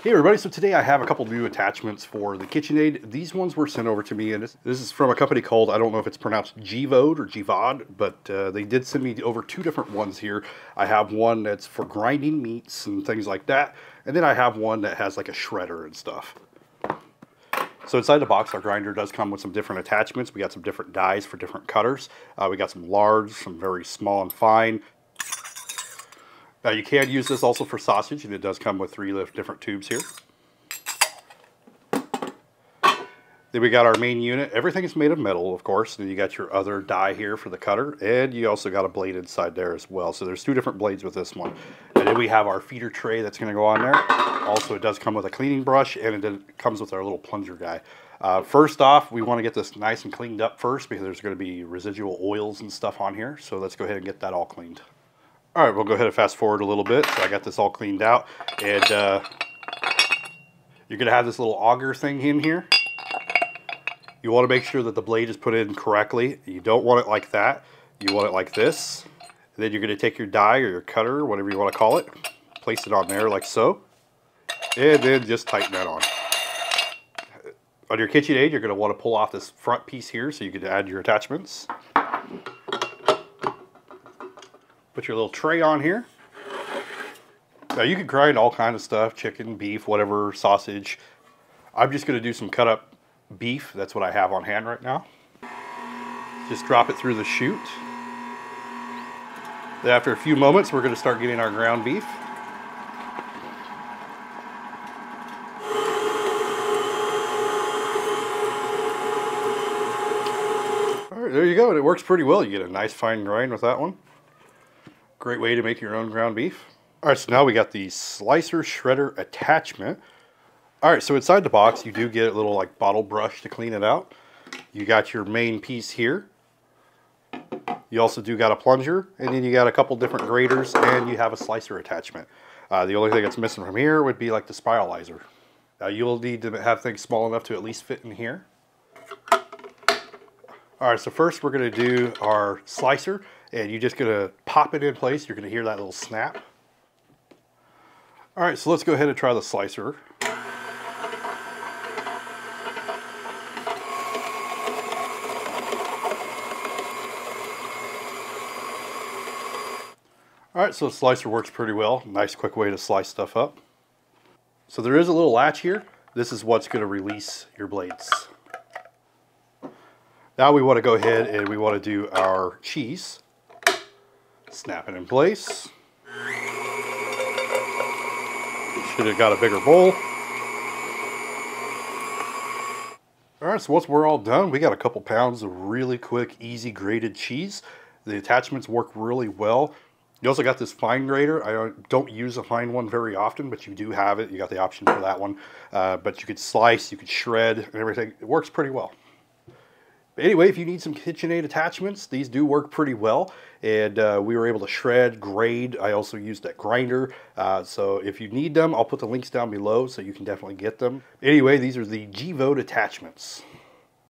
Hey everybody, so today I have a couple new attachments for the KitchenAid. These ones were sent over to me, and this is from a company called, I don't know if it's pronounced Gvod or Gvod, but they did send me over two different ones here. I have one that's for grinding meats and things like that, and then I have one that has like a shredder and stuff. So inside the box, our grinder does come with some different attachments. We got some different dies for different cutters. We got some large, some very small and fine. Now you can use this also for sausage, and it does come with 3 different tubes here. Then we got our main unit. Everything is made of metal, of course. And you got your other die here for the cutter, and you also got a blade inside there as well. So there's 2 different blades with this one. And then we have our feeder tray that's going to go on there. Also, it does come with a cleaning brush, and it comes with our little plunger guy. First off, we want to get this nice and cleaned up first because there's going to be residual oils and stuff on here. So let's go ahead and get that all cleaned. All right, we'll go ahead and fast forward a little bit. So I got this all cleaned out, and you're going to have this little auger thing in here. You want to make sure that the blade is put in correctly. You don't want it like that. You want it like this. And then you're going to take your die or your cutter, whatever you want to call it, place it on there like so, and then just tighten that on. On your KitchenAid, you're going to want to pull off this front piece here so you can add your attachments. Put your little tray on here. Now you can grind all kinds of stuff, chicken, beef, whatever, sausage. I'm just going to do some cut up beef. That's what I have on hand right now. Just drop it through the chute. Then after a few moments, we're going to start getting our ground beef. All right, there you go. And it works pretty well. You get a nice fine grind with that one. Great way to make your own ground beef. All right, so now we got the slicer shredder attachment. All right, so inside the box, you do get a little like bottle brush to clean it out. You got your main piece here. You also do got a plunger, and then you got a couple different graters, and you have a slicer attachment. The only thing that's missing from here would be like the spiralizer. Now you'll need to have things small enough to at least fit in here. All right, so first we're going to do our slicer, and you're just going to pop it in place. You're going to hear that little snap. All right, so let's go ahead and try the slicer. All right, so the slicer works pretty well. Nice quick way to slice stuff up. So there is a little latch here. This is what's going to release your blades. Now we want to go ahead and we want to do our cheese. Snap it in place. Should have got a bigger bowl. All right, so once we're all done, we got a couple pounds of really quick, easy grated cheese. The attachments work really well. You also got this fine grater. I don't use a fine one very often, but you do have it. You got the option for that one. But you could slice, you could shred, and everything. It works pretty well. But anyway, if you need some KitchenAid attachments, these do work pretty well. And we were able to shred, grade. I also used that grinder. So if you need them, I'll put the links down below so you can definitely get them. Anyway, these are the Gvod attachments.